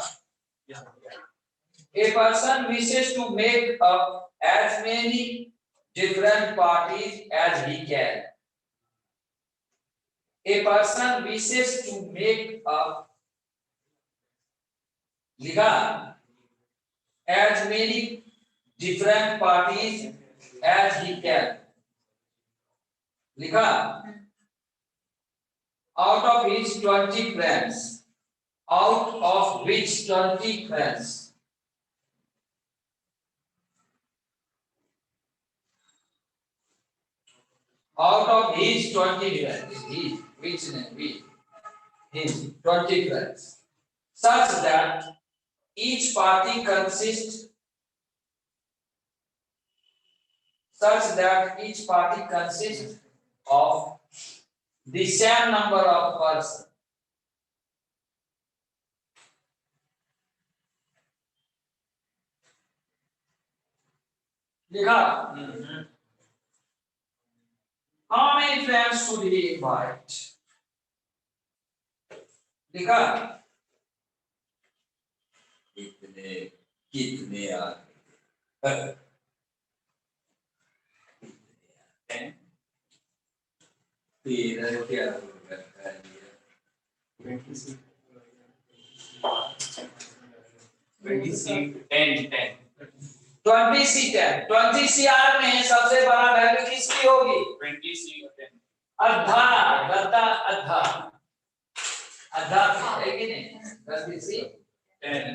A person wishes to make up as many different parties as he can. A person wishes to make up, लिखा, as many different parties as he can. लिखा, out of his 20 friends, out of which 20 friends, out of his 20 friends, his, which name, his 20 friends, such that each party consists of the same number of persons. लिखा, how many friends should he invite? लिखा, कितने आदमी? तेरा क्या होगा? 20 CR में सबसे बड़ा वैल्यू किसकी होगी? 20 C 10. आधा, है कि नहीं? 20 10.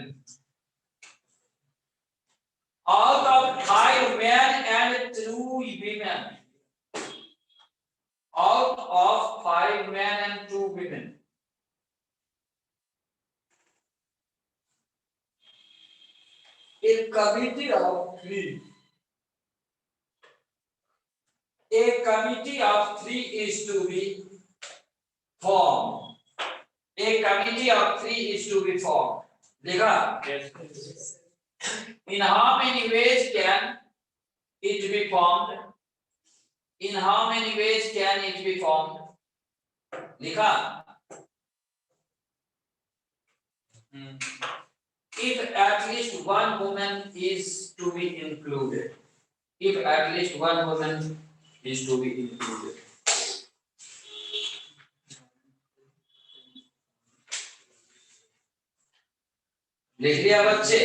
out of 5 men and 2 women. Out of 5 men and 2 women. a committee of three. A committee of three is to be formed. A committee of three is to be formed. देखा? Yes. In how many ways can it be formed? In how many ways can it be formed? लिखा? If at least one woman is to be included. If at least one woman is to be included. लिख लिया बच्चे?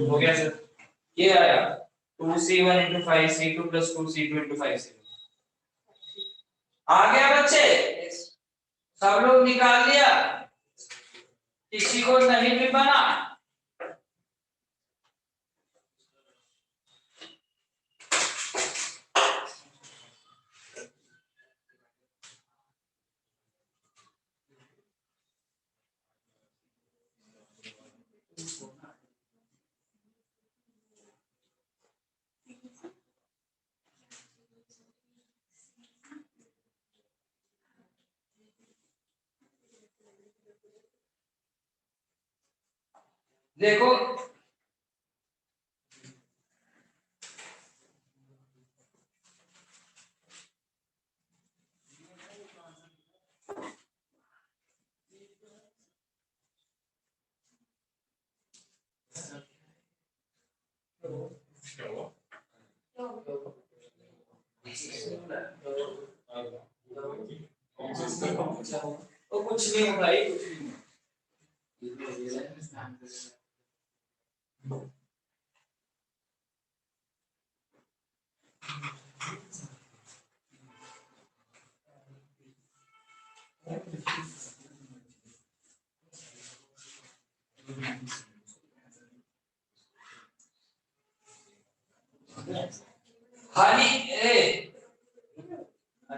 हो गया sir. ये आया 2c1 into 5c2 plus 2c2 into 5c2। आ गया बच्चे? सब लोग निकाल लिया? किसी को नहीं भी बना? देखो तो कुछ नहीं होता ही कुछ नहीं।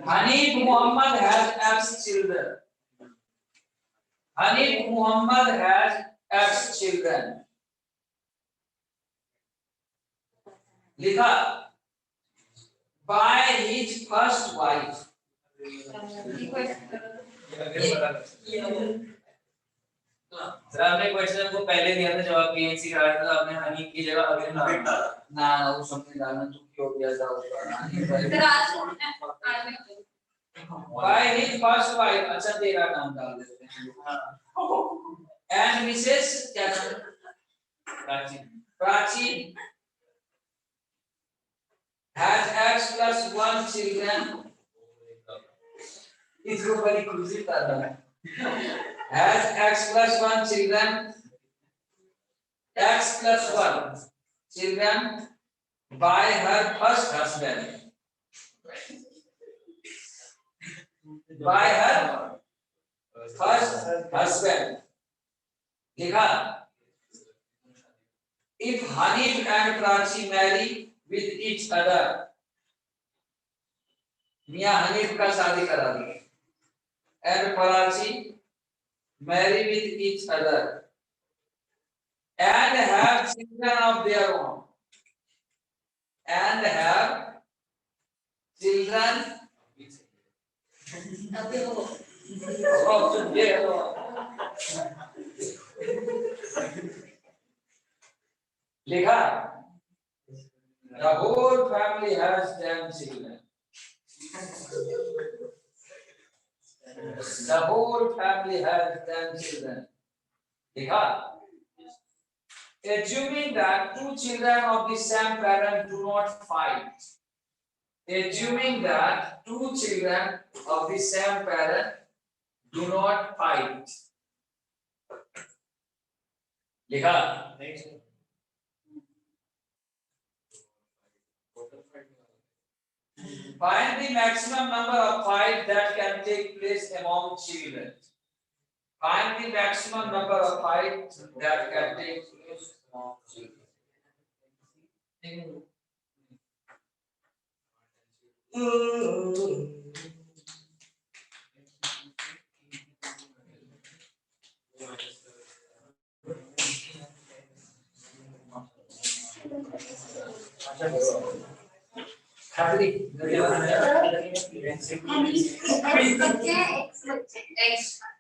Hanif Muhammad has X children. Hanif Muhammad has X children. लिखा by his first wife. Sir आपने क्वेश्चन को पहले दिया था जवाब पीएनसी का था आपने हनी की जगह अगले नाम डाला। ना वो समझ डालना तू क्यों दिया था by his first wife. अच्छा तेरा नाम डाल देते हैं। and Mrs. क्या नाम? Prachi has X plus 1 children. इसको बड़ी खुशी कर रहा है। has X plus 1 children. X plus 1 children by her first husband. By her first husband. लिखा if Hanif and Prachi marry with each other. मियां हनीफ का शादी करा दी and Prachi marry with each other and have children of their own and have children of their own. लिखा the whole family has 10 children. The whole family has 10 children. लिखा assuming that two children of the same parent do not fight. Assuming that two children of the same parent do not fight. लिखा find the maximum number of fight that can take place among children. Find the maximum number of fight that can take place among children.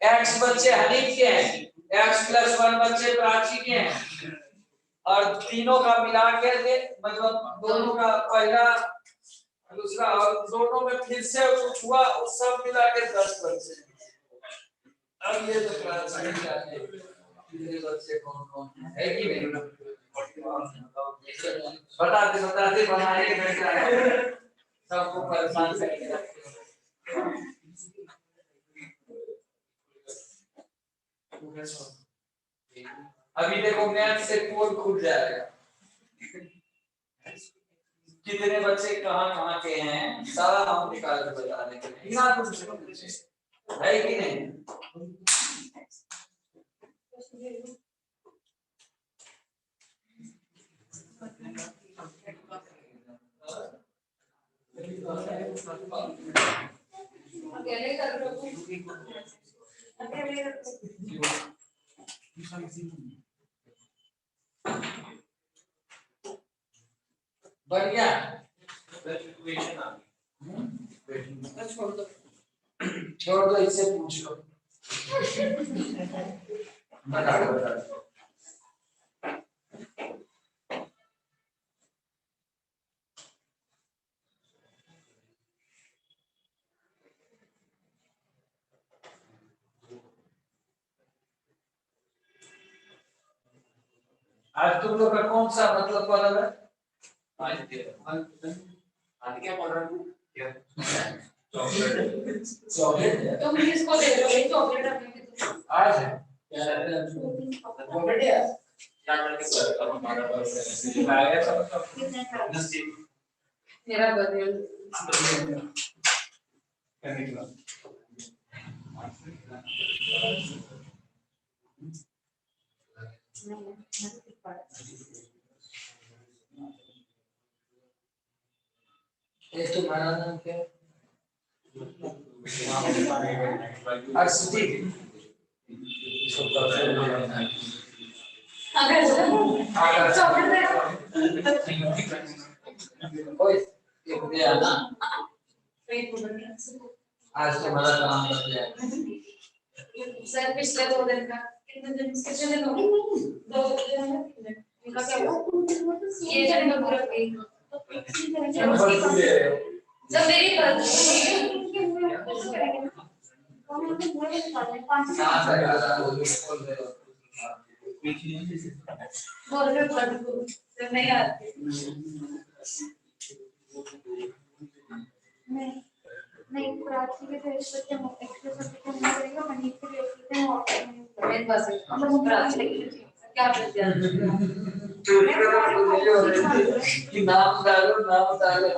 X बच्चे हनीफ के हैं, x+1 बच्चे प्राची के हैं, और तीनों का मिला के मतलब दोनों का पहला दूसरा और दोनों में फिर से कुछ हुआ, उस सब मिला के 10 बच्चे। अब ये तो क्लास में जाके कितने बच्चे कौन कौन है कि नहीं, बताते बनाए सबको परेशान करके रखते हैं। अभी देखो मैथ से कोड खुल जाएगा, कितने बच्चे कहाँ के हैं सारा हम निकाल के बता देंगे, बिना कुछ है कि नहीं। बढ़िया छोड़ दो, इससे पूछ लो। बता दो। आज तुम लोग का कौन सा मतलब पढ़ा है? आज क्या पढ़ रहे हो? चॉकलेट तुम किसको दे रहे हो ये चॉकलेट अपने को? आज है चॉकलेट है क्या करके सर अब हमारा बस आया सब नसीब मेरा बदल करने के बाद ये तुम्हारा नाम क्या है? अर्शदी। अगर चॉकलेट दे दो। ओए एक दे आना, वेट करो। आज तुम्हारा काम कर दिया। सर पिछले 2 दिन का कितने दिन हो गए? 2 दिन है इनका क्या हुआ? ये जन का पूरा एक जब मेरी बात नहीं आती नहीं प्राची के टेस्ट करके हम एक्सप्रेस करके हम करेंगे मनीष के टेस्ट करके हम ऑप्शन में बस मतलब प्राची क्या करते हैं कि नाम डालो अगले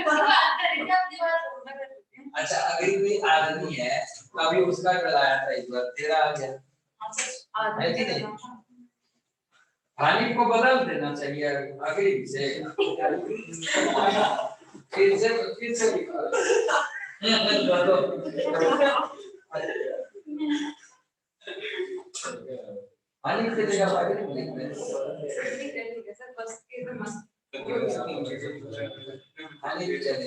बात करेंगे अपनी बात होना करते हैं। अच्छा अगली कोई आदमी है, अभी उसका कराया था एक बार, तेरा आ गया है कि नहीं? हानि को बदल देना चाहिए अगली से, फिर से हानि की जगह अगली लिख रहे हैं। सर बस के तो मस्त हानि की जगह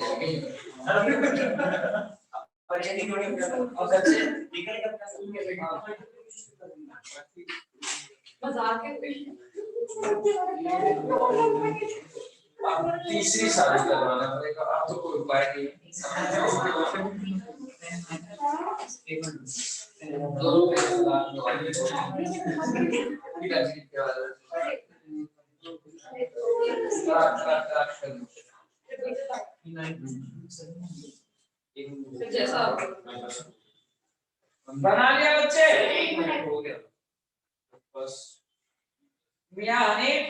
मजाक है तीसरी शादी करवाना पड़ेगा, अब तो कोई उपाय नहीं। जैसा बना लिया बच्चे? हो गया बस। मियां हनीफ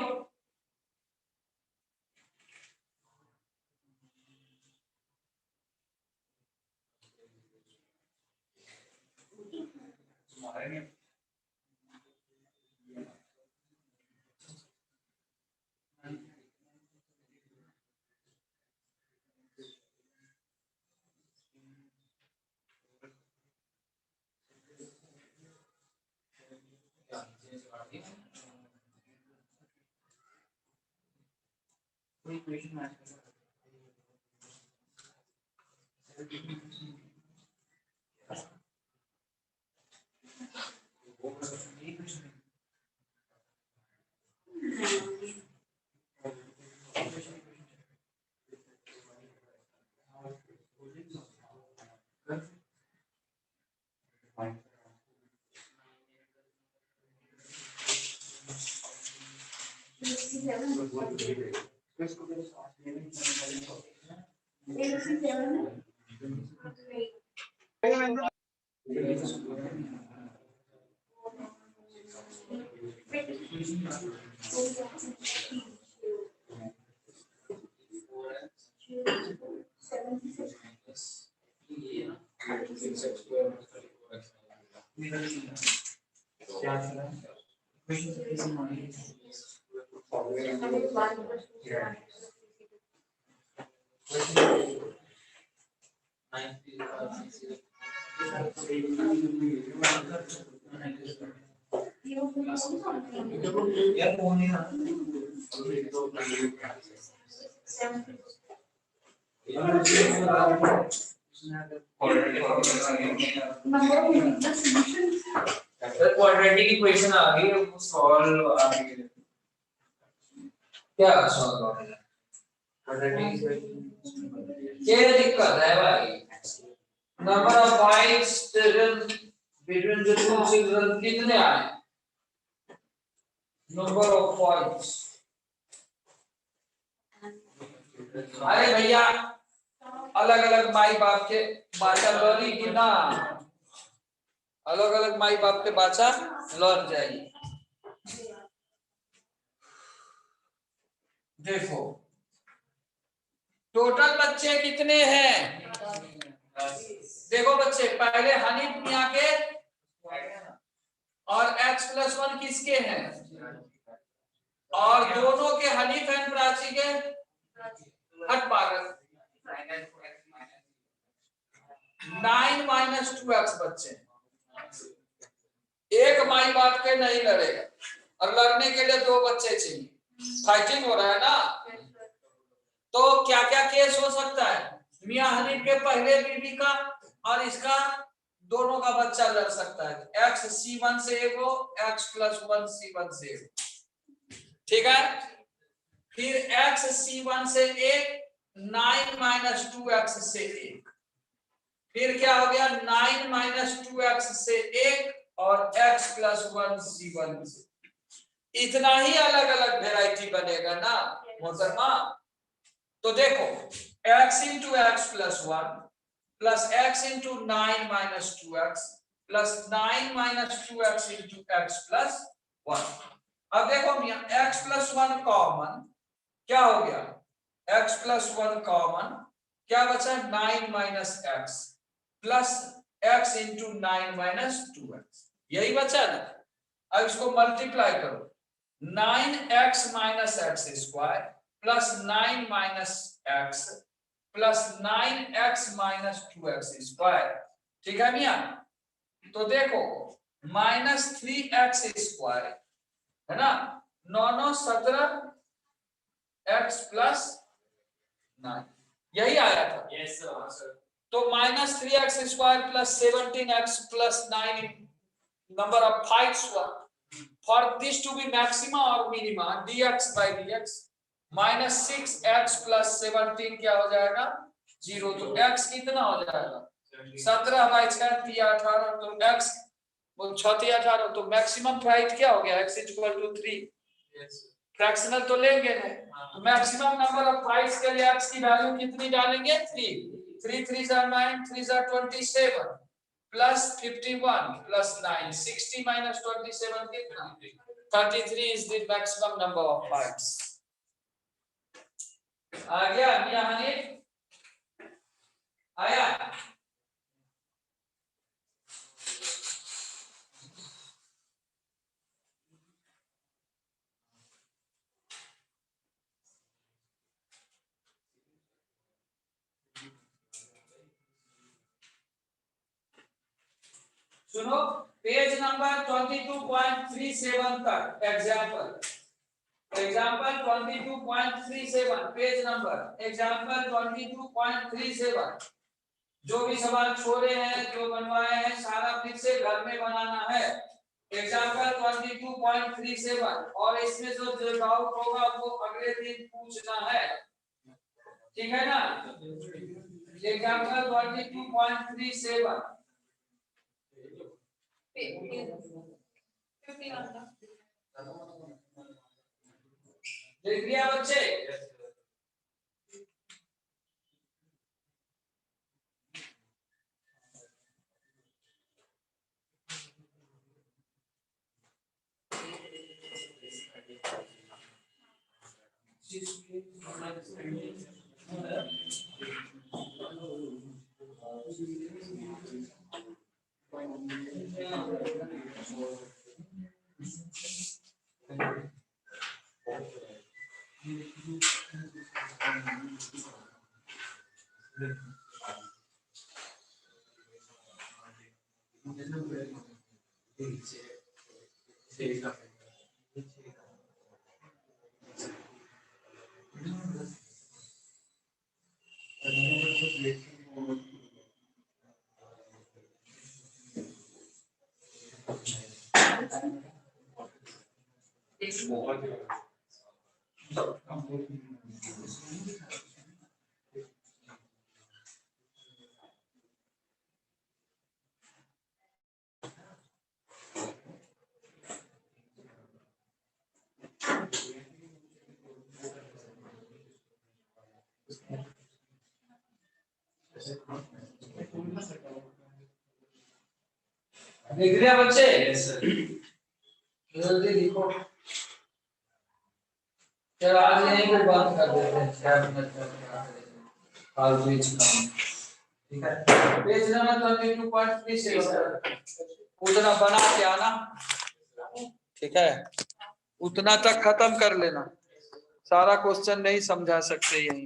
क्वाड्रेटिक इक्वेशन आ गई है, सॉल्व आ गई है। क्या सॉल्व हो गया? क्या दिक्कत है भाई? Number of points between the two children कितने आए? नंबर ऑफ पॉइंट्स, अरे भैया अलग अलग माई बाप के बाचा लॉरी की ना, अलग अलग माई बाप के बाचा लॉर जाइए। देखो टोटल बच्चे कितने हैं? देखो बच्चे, पहले हनीफ मियां के और x+1 किसके हैं? और दोनों के हनीफ एंड प्राची के हट पागल 9 - 2x बच्चे। एक माई बाप के नहीं लड़ेगा, और लड़ने के लिए दो बच्चे चाहिए, फाइटिंग हो रहा है ना। तो क्या क्या केस हो सकता है? मियां हनीफ के पहले बीबी का और इसका दोनों का बच्चा लड़ सकता है। x c1 से एक हो, x+1 c1 से एक, ठीक है। फिर x c1 से एक, 9 - 2x से एक, फिर क्या हो गया 9 - 2x से एक और x+1 c1 से। इतना ही अलग अलग वेराइटी बनेगा ना मोहतरमा। तो देखो x × x+1 plus x × 9 - 2x plus 9 - 2x × x+1। अब देखो मियां x+1 कॉमन क्या हो गया? x+1 कॉमन क्या बचा? 9 - x प्लस x × 9 - 2x, यही बचा ना। अब इसको मल्टीप्लाई करो, 9x - x² plus 9 - x plus 9x - 2x², ठीक है मियां। तो देखो -3x² है ना, 9 - 17 x प्लस 9, यही आया था। Yes sir. तो -3x² plus 17x plus 9 number of fights for this to be maxima or minima, dx/dx -6x plus 17 क्या हो जाएगा? 0। तो x कितना हो जाएगा? 17/6 = 18। तो x वो 6 × 18, तो मैक्सिमम फाइट क्या हो गया? x = 3। फ्रैक्शनल तो लेंगे नहीं, तो मैक्सिमम नंबर ऑफ फाइट्स के लिए x की वैल्यू कितनी डालेंगे? 3। 3 × 3 = 9, 3 = 27 प्लस 51 प्लस 9, 60 - 27 कितना? 33 is the maximum number of fights। आ गया मियां हनीफ? आया? सुनो पेज नंबर 22.37 तक example. Example 22.37 page number example 22.37 जो भी सवाल छोड़े हैं जो बनवाए हैं सारा फिर से घर में बनाना है। एग्जाम्पल 22.37 और इसमें जो डाउट होगा वो अगले दिन पूछना है, ठीक है ना। एग्जाम्पल 22.37 लिख लिया बच्चे? लिख लिया बच्चे? जल्दी लिखो। चल आज यहीं पे बात कर देते हैं 4 मिनट फालतू काम, ठीक है। पेज नंबर 22.37 उतना बना के आना, ठीक है। उतना तक खत्म कर लेना, सारा क्वेश्चन नहीं समझा सकते यहीं।